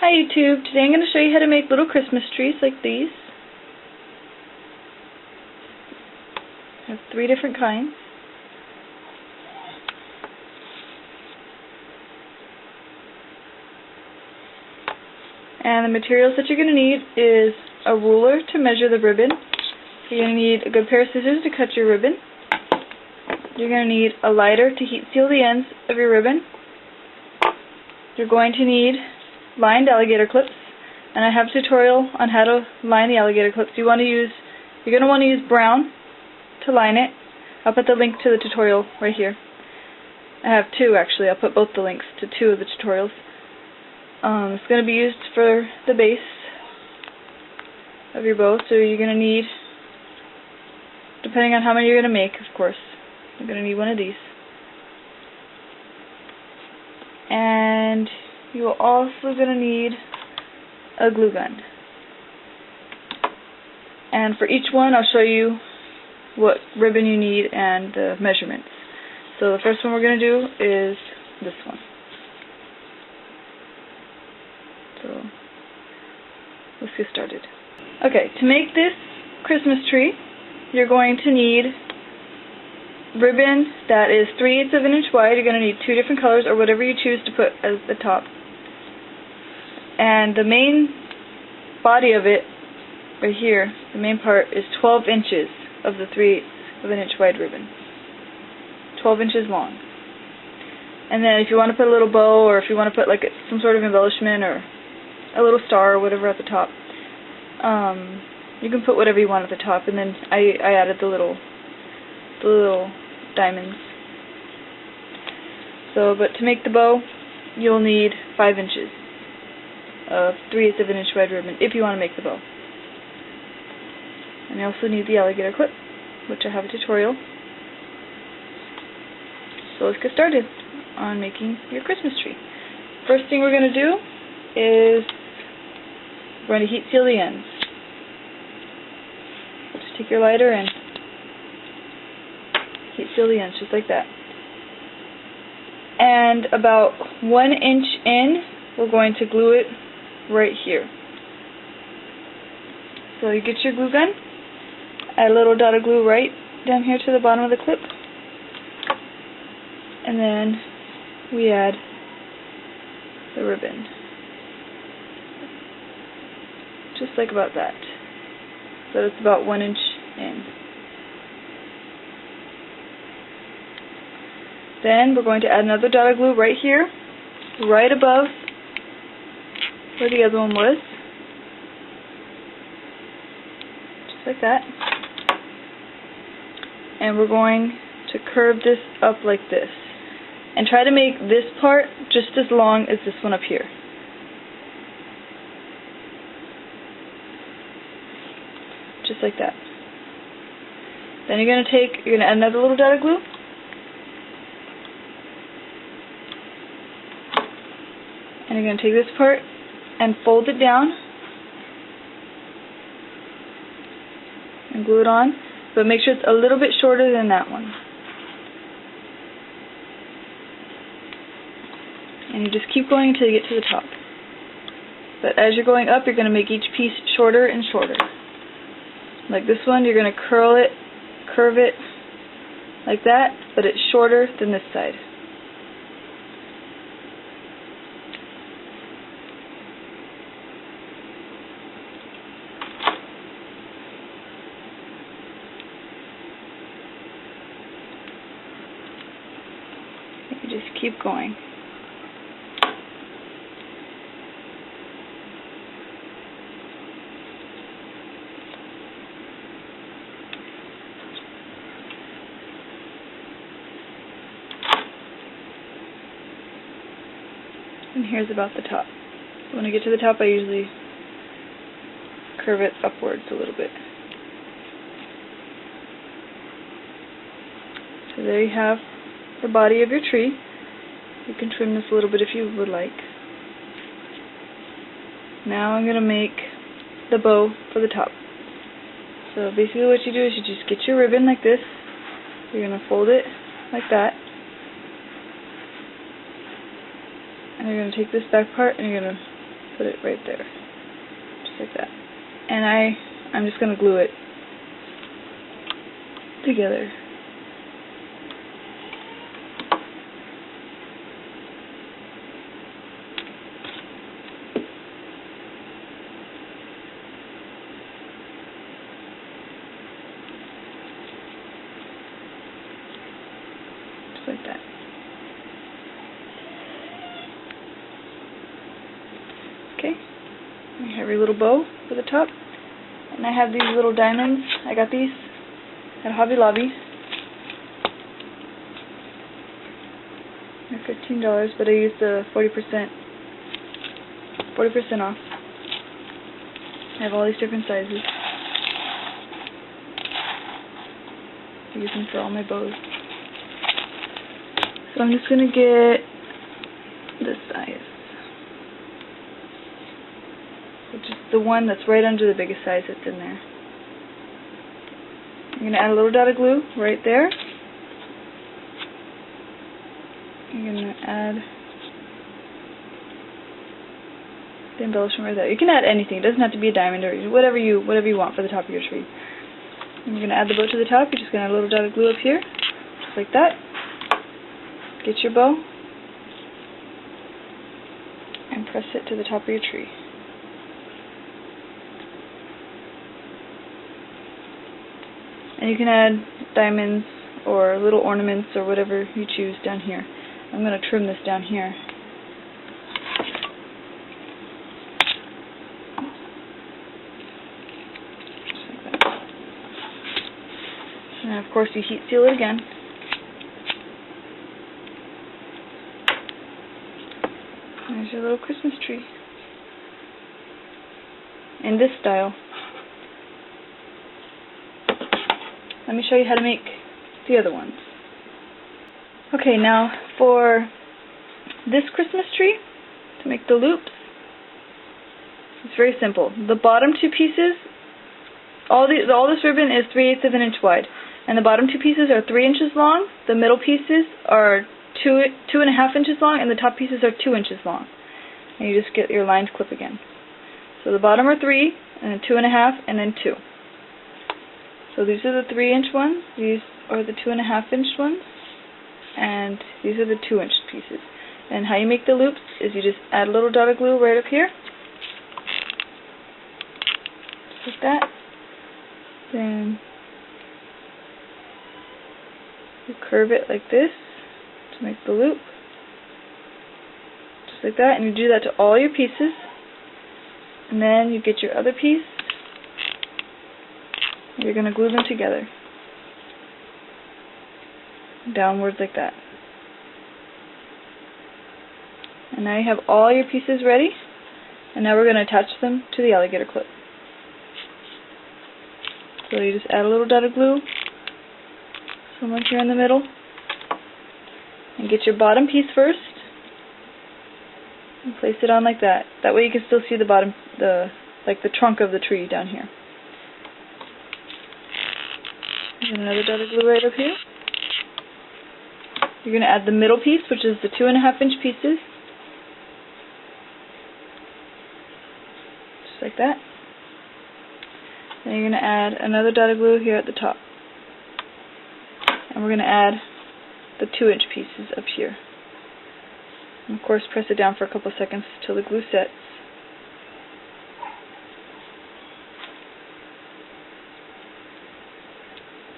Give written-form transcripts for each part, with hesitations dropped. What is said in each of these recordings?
Hi YouTube, today I'm going to show you how to make little Christmas trees like these. I have 3 different kinds. And the materials that you're going to need is a ruler to measure the ribbon. You're going to need a good pair of scissors to cut your ribbon. You're going to need a lighter to heat seal the ends of your ribbon. You're going to need lined alligator clips, and I have a tutorial on how to line the alligator clips. You're going to want to use brown to line it. I'll put the link to the tutorial right here. I have 2 actually. I'll put both the links to 2 of the tutorials. It's going to be used for the base of your bow, so you're going to need, depending on how many you're going to make, of course, you're going to need one of these. And you are also going to need a glue gun. And for each one, I'll show you what ribbon you need and the measurements. So the first one we're going to do is this one. So let's get started. Okay, to make this Christmas tree, you're going to need ribbon that is 3/8 of an inch wide. You're going to need 2 different colors, or whatever you choose to put as the top. And the main body of it, right here, the main part, is 12 inches of the 3/8 of an inch wide ribbon. 12 inches long. And then if you want to put a little bow, or if you want to put like some sort of embellishment, or a little star or whatever at the top, you can put whatever you want at the top. And then I added the little diamonds. So, but to make the bow, you'll need 5 inches of 3/8 of an inch wide ribbon if you want to make the bow. And you also need the alligator clip, which I have a tutorial. So let's get started on making your Christmas tree. First thing we're going to do is we're going to heat seal the ends. Just take your lighter and heat seal the ends just like that. And about 1 inch in, we're going to glue it right here. So you get your glue gun, add a little dot of glue right down here to the bottom of the clip, and then we add the ribbon. Just like about that. So it's about 1 inch in. Then we're going to add another dot of glue right here, right above where the other one was. Just like that. And we're going to curve this up like this. And try to make this part just as long as this one up here. Just like that. Then you're going to add another little dot of glue. And you're going to take this part and fold it down and glue it on, but make sure it's a little bit shorter than that one. And you just keep going until you get to the top. But as you're going up, you're going to make each piece shorter and shorter. Like this one, you're going to curve it like that, but it's shorter than this side. You just keep going. And here's about the top. When I get to the top, I usually curve it upwards a little bit. So there you have the body of your tree. You can trim this a little bit if you would like. Now I'm going to make the bow for the top. So basically what you do is you just get your ribbon like this. You're going to fold it like that. And you're going to take this back part and you're going to put it right there, just like that. And I'm just going to glue it together. Just like that. Okay, you have your little bow for the top, and I have these little diamonds. I got these at Hobby Lobby. They're $15, but I used the 40% off. I have all these different sizes. I use them for all my bows. So I'm just gonna get this size, which is the one that's right under the biggest size that's in there. I'm going to add a little dot of glue right there. I'm going to add the embellishment right there. You can add anything. It doesn't have to be a diamond or whatever you want for the top of your tree. And you're going to add the bow to the top. You're just going to add a little dot of glue up here, just like that. Get your bow and press it to the top of your tree. And you can add diamonds or little ornaments or whatever you choose down here. I'm going to trim this down here. Just like that. And of course you heat seal it again. There's your little Christmas tree. In this style. Let me show you how to make the other ones. Okay, now for this Christmas tree, to make the loops, it's very simple. The bottom two pieces, all this ribbon is 3/8 of an inch wide, and the bottom two pieces are 3 inches long, the middle pieces are 2.5 inches long, and the top pieces are 2 inches long. And you just get your lined clip again. So the bottom are 3, and then 2.5, and then 2. So these are the 3-inch ones, these are the 2.5-inch ones, and these are the 2-inch pieces. And how you make the loops is you just add a little dot of glue right up here, just like that. Then you curve it like this to make the loop, just like that, and you do that to all your pieces. And then you get your other piece, and you're going to glue them together, downwards like that. And now you have all your pieces ready, and now we're going to attach them to the alligator clip. So you just add a little dot of glue, somewhere here in the middle, and get your bottom piece first, and place it on like that. That way you can still see the bottom, like the trunk of the tree down here. And another dot of glue right up here. You're going to add the middle piece, which is the 2.5-inch pieces, just like that. Then you're going to add another dot of glue here at the top. And we're going to add the 2-inch pieces up here. And of course press it down for a couple seconds till the glue sets.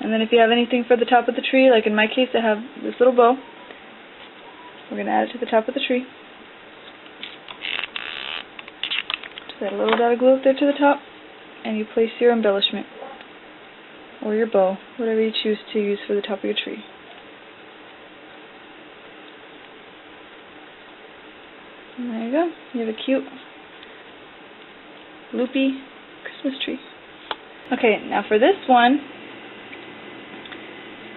And then if you have anything for the top of the tree, like in my case I have this little bow, we're going to add it to the top of the tree. Just add a little dot of glue up there to the top, and you place your embellishment, or your bow, whatever you choose to use for the top of your tree. And there you go. You have a cute, loopy Christmas tree. Okay, now for this one,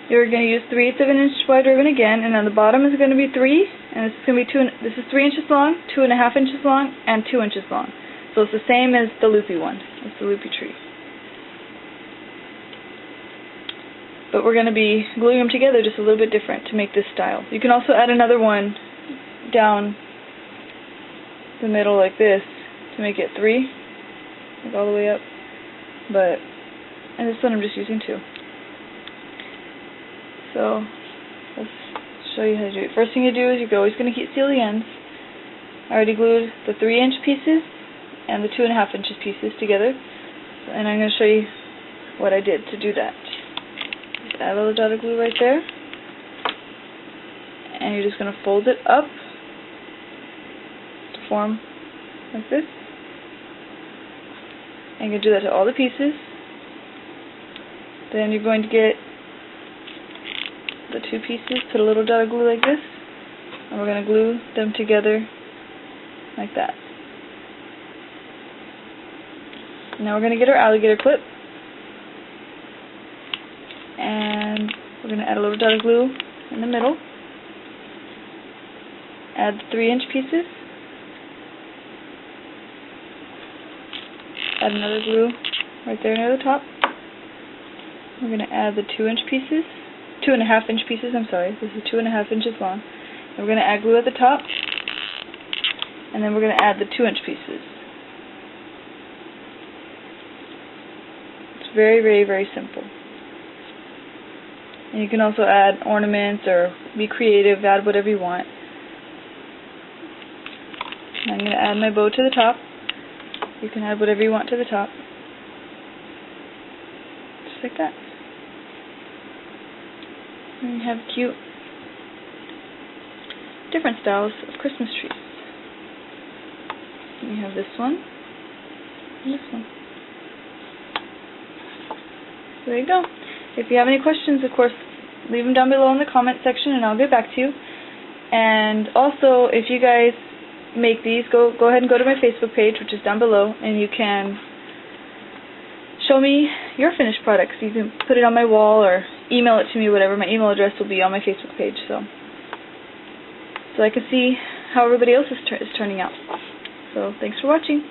you're going to use 3/8 of an inch wide ribbon again, and on the bottom is going to be 3, and this is going to be this is 3 inches long, 2.5 inches long, and 2 inches long. So it's the same as the loopy one. It's the loopy tree. But we're going to be gluing them together just a little bit different to make this style. You can also add another one down the middle like this, to make it 3, like all the way up, and this one I'm just using 2. So let's show you how to do it. First thing you do is you're always going to heat seal the ends. I already glued the 3-inch pieces and the 2.5-inch pieces together, and I'm going to show you what I did to do that. Just add a little dot of glue right there, and you're just going to fold it up to form like this. And you're going to do that to all the pieces. Then you're going to get the 2 pieces, put a little dot of glue like this, and we're going to glue them together like that. Now we're going to get our alligator clip, and we're going to add a little dot of glue in the middle, add the 3-inch pieces, add another glue right there near the top. We're going to add the 2-inch pieces, 2.5-inch pieces, I'm sorry, this is 2.5 inches long. And we're going to add glue at the top, and then we're going to add the 2-inch pieces. It's very, very, very simple. And you can also add ornaments or be creative, add whatever you want. I'm going to add my bow to the top. You can add whatever you want to the top. Just like that. And you have cute, different styles of Christmas trees. And you have this one, and this one. So there you go. If you have any questions, of course, leave them down below in the comment section and I'll get back to you. And also, if you guys make these, go ahead and go to my Facebook page, which is down below, and you can show me your finished products. You can put it on my wall or email it to me, whatever. My email address will be on my Facebook page, so I can see how everybody else is turning out. So thanks for watching.